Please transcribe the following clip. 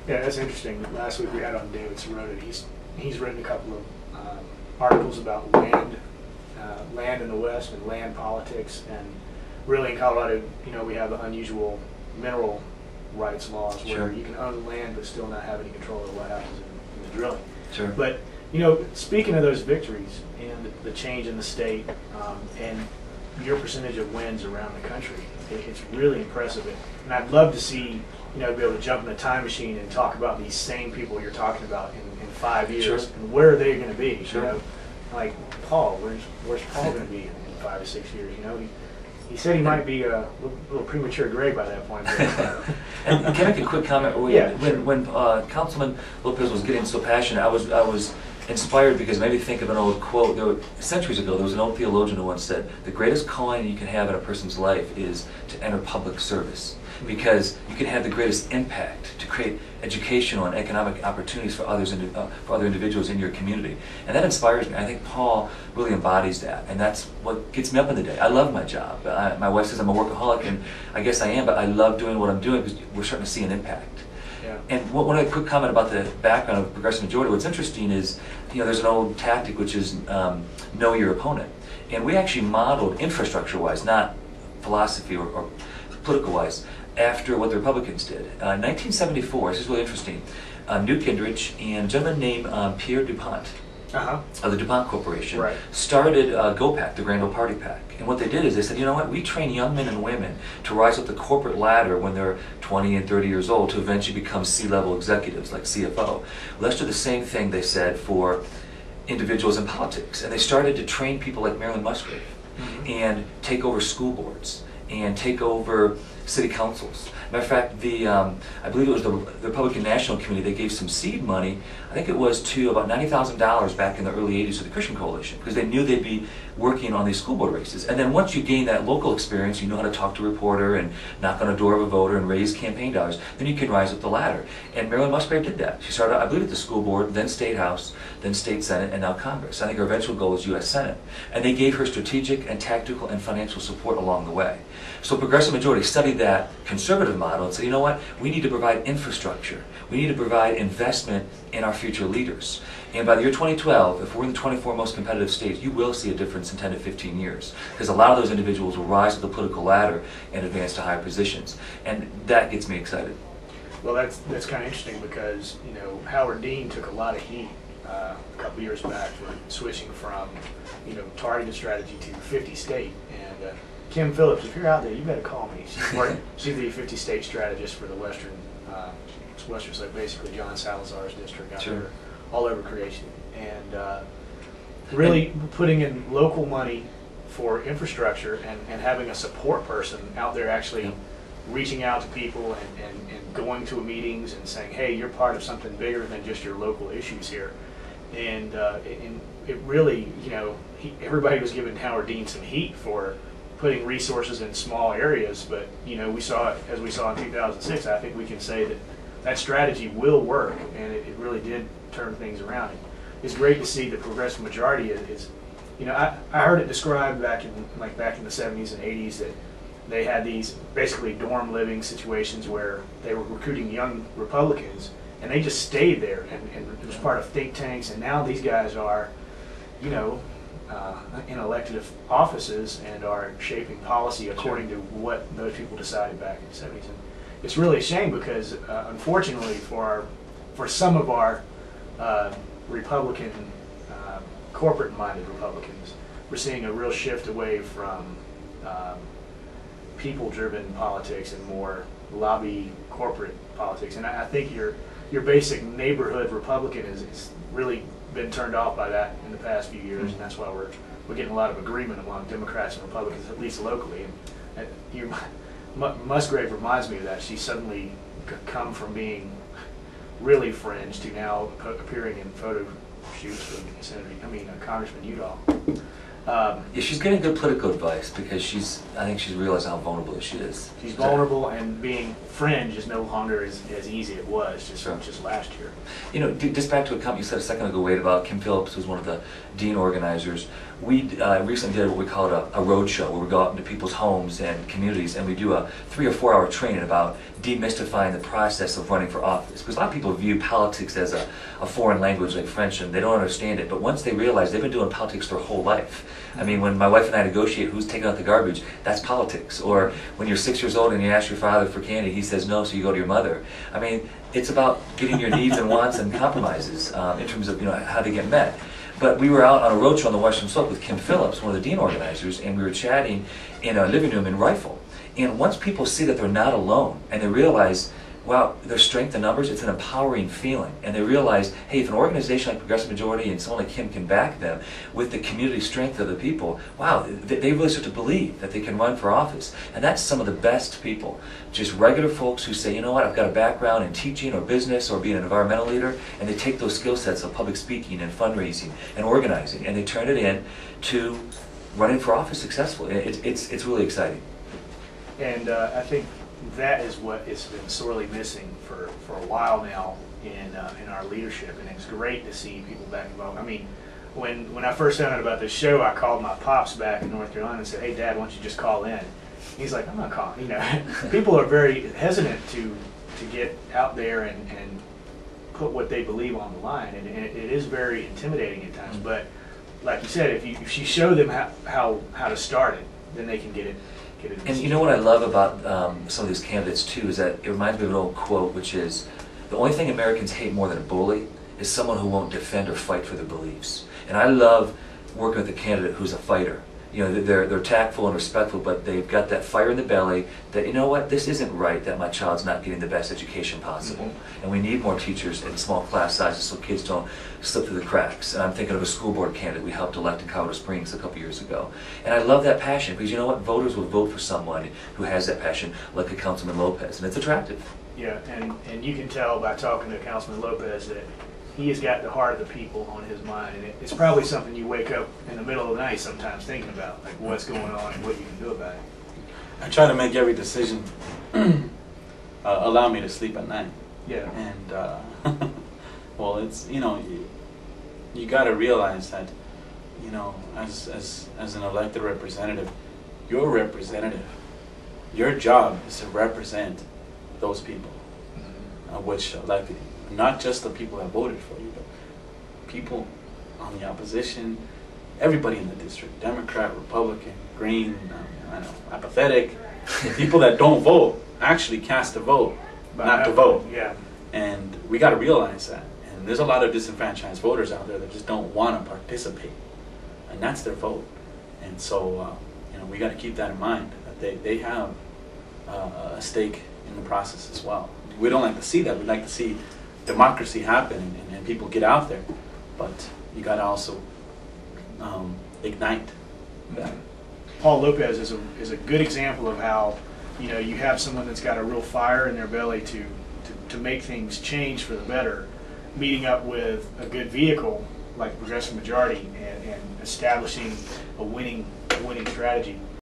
Yeah, that's interesting. Last week we had on David Sirota. He's written a couple of articles about land in the West and land politics, and really in Colorado, we have unusual mineral rights laws where Sure. you can own land but still not have any control of what happens in the drilling. Sure. But speaking of those victories and the change in the state and your percentage of wins around the country, it's really impressive. And I'd love to see be able to jump in a time machine and talk about these same people you're talking about in 5 years. Sure. And where are they going to be? Sure. Like Paul, where's Paul going to be in 5 or 6 years? He said he might be a little premature grade by that point. And can I make a quick comment? Yeah, when Councilman Lopez was getting so passionate, I was inspired because it made me think of an old quote. Centuries ago, there was an old theologian who once said, "The greatest calling you can have in a person's life is to enter public service, because you can have the greatest impact to create educational and economic opportunities for others and for other individuals in your community." And that inspires me. I think Paul really embodies that, and that's what gets me up in the day. I love my job. My wife says I'm a workaholic, and I guess I am, but I love doing what I'm doing because we're starting to see an impact. Yeah. And one other quick comment about the background of progressive majority. What's interesting is, there's an old tactic which is know your opponent, and we actually modeled infrastructure-wise, not philosophy or political-wise, after what the Republicans did. In 1974, this is really interesting, Newt Gingrich and a gentleman named Pierre DuPont of the DuPont Corporation started GOPAC, the Grand Old Party PAC. And what they did is they said, you know what, we train young men and women to rise up the corporate ladder when they're 20 and 30 years old to eventually become C-level executives like CFO. Let's do the same thing, they said, for individuals in politics. And they started to train people like Marilyn Musgrave and take over school boards and take over city councils. Matter of fact, I believe it was the Republican National Committee, they gave some seed money, I think it was to about $90,000 back in the early 80s to the Christian Coalition, because they knew they'd be working on these school board races. And then once you gain that local experience, you know how to talk to a reporter and knock on a door of a voter and raise campaign dollars, then you can rise up the ladder. And Marilyn Musgrave did that. She started, I believe, at the school board, then State House, then State Senate, and now Congress. I think her eventual goal is U.S. Senate. And they gave her strategic and tactical and financial support along the way. So progressive majority studied that conservative model and said, you know what, we need to provide infrastructure. We need to provide investment in our future leaders. And by the year 2012, if we're in the 24 most competitive states, you will see a difference in 10 to 15 years. Because a lot of those individuals will rise to the political ladder and advance to higher positions. And that gets me excited. Well, that's kind of interesting because, Howard Dean took a lot of heat a couple years back for switching from, targeted strategy to 50 state. And Kim Phillips, if you're out there, you better call me. She's the 50 state strategist for the Western, so basically John Salazar's district out there, all over creation. And really putting in local money for infrastructure and having a support person out there actually reaching out to people and going to meetings and saying, hey, you're part of something bigger than just your local issues here. And it really, everybody was giving Howard Dean some heat for putting resources in small areas, but we saw, as we saw in 2006, I think we can say that strategy will work, and it really did turn things around. It's great to see the progressive majority is I heard it described back in the 70s and 80s that they had these basically dorm living situations where they were recruiting young Republicans, and they just stayed there, and it was part of think tanks, and now these guys are, in elected offices and are shaping policy according to what those people decided back in the 70s. And it's really a shame because, unfortunately, for some of our Republican, corporate-minded Republicans, we're seeing a real shift away from people-driven politics and more lobby corporate politics. And I think your basic neighborhood Republican is really been turned off by that in the past few years, and that's why we're getting a lot of agreement among Democrats and Republicans, at least locally. And Musgrave reminds me of that. She's suddenly come from being really fringe to now appearing in photo shoots with Congressman Udall. Yeah, she's getting good political advice because I think she's realized how vulnerable she is. She's vulnerable, and being fringe is no longer as easy as it was just last year. You know, just back to a comment you said a second ago, Wade, about Kim Phillips, who's one of the dean organizers. We recently did what we called a road show, where we go out into people's homes and communities, and we do a 3 or 4 hour training about demystifying the process of running for office. Because a lot of people view politics as a foreign language like French, and they don't understand it. But once they realize they've been doing politics their whole life. I mean, when my wife and I negotiate who's taking out the garbage, that's politics. Or when you're 6 years old and you ask your father for candy, he says no, so you go to your mother. I mean, it's about getting your needs and wants and compromises in terms of how they get met. But we were out on a road show on the Western Slope with Kim Phillips, one of the dean organizers, and we were chatting in a living room in Rifle. And once people see that they're not alone, and they realize, wow, there's strength in numbers, it's an empowering feeling. And they realize, hey, if an organization like Progressive Majority and someone like Kim can back them with the community strength of the people, wow, they really start to believe that they can run for office. And that's some of the best people. Just regular folks who say, you know what, I've got a background in teaching or business or being an environmental leader, and they take those skill sets of public speaking and fundraising and organizing, and they turn it in to running for office successfully. It's really exciting. And I think that is what has been sorely missing for a while now in our leadership, and it's great to see people back involved. I mean, when I first found out about this show, I called my pops back in North Carolina and said, "Hey, Dad, why don't you just call in?" He's like, "I'm not calling." People are very hesitant to get out there and put what they believe on the line, and it is very intimidating at times. But like you said, if you show them how to start it, then they can get it. And you know what I love about some of these candidates too is that it reminds me of an old quote, which is, the only thing Americans hate more than a bully is someone who won't defend or fight for their beliefs. And I love working with a candidate who's a fighter. You know, they're tactful and respectful, but they've got that fire in the belly that, you know what, this isn't right that my child's not getting the best education possible. Mm-hmm. And we need more teachers in small class sizes so kids don't slip through the cracks. And I'm thinking of a school board candidate we helped elect in Colorado Springs a couple years ago. And I love that passion, because you know what, voters will vote for someone who has that passion, like a Councilman Lopez, and it's attractive. Yeah, and you can tell by talking to Councilman Lopez that he has got the heart of the people on his mind, and it's probably something you wake up in the middle of the night sometimes thinking about, like what's going on and what you can do about it. I try to make every decision allow me to sleep at night. Yeah. And well, it's you got to realize that as an elected representative, your representative, your job is to represent those people, which elected you. Not just the people that voted for you, but people on the opposition, everybody in the district, Democrat, Republican, Green, apathetic, people that don't vote actually cast a vote, not to vote. Yeah. And we got to realize that. And there's a lot of disenfranchised voters out there that just don't want to participate, and that's their vote. And so, we got to keep that in mind, that they have a stake in the process as well. We don't like to see that. We like to see democracy happen and people get out there, but you got to also ignite that. Paul Lopez is a good example of how you have someone that's got a real fire in their belly to make things change for the better, meeting up with a good vehicle like Progressive Majority and establishing a winning strategy.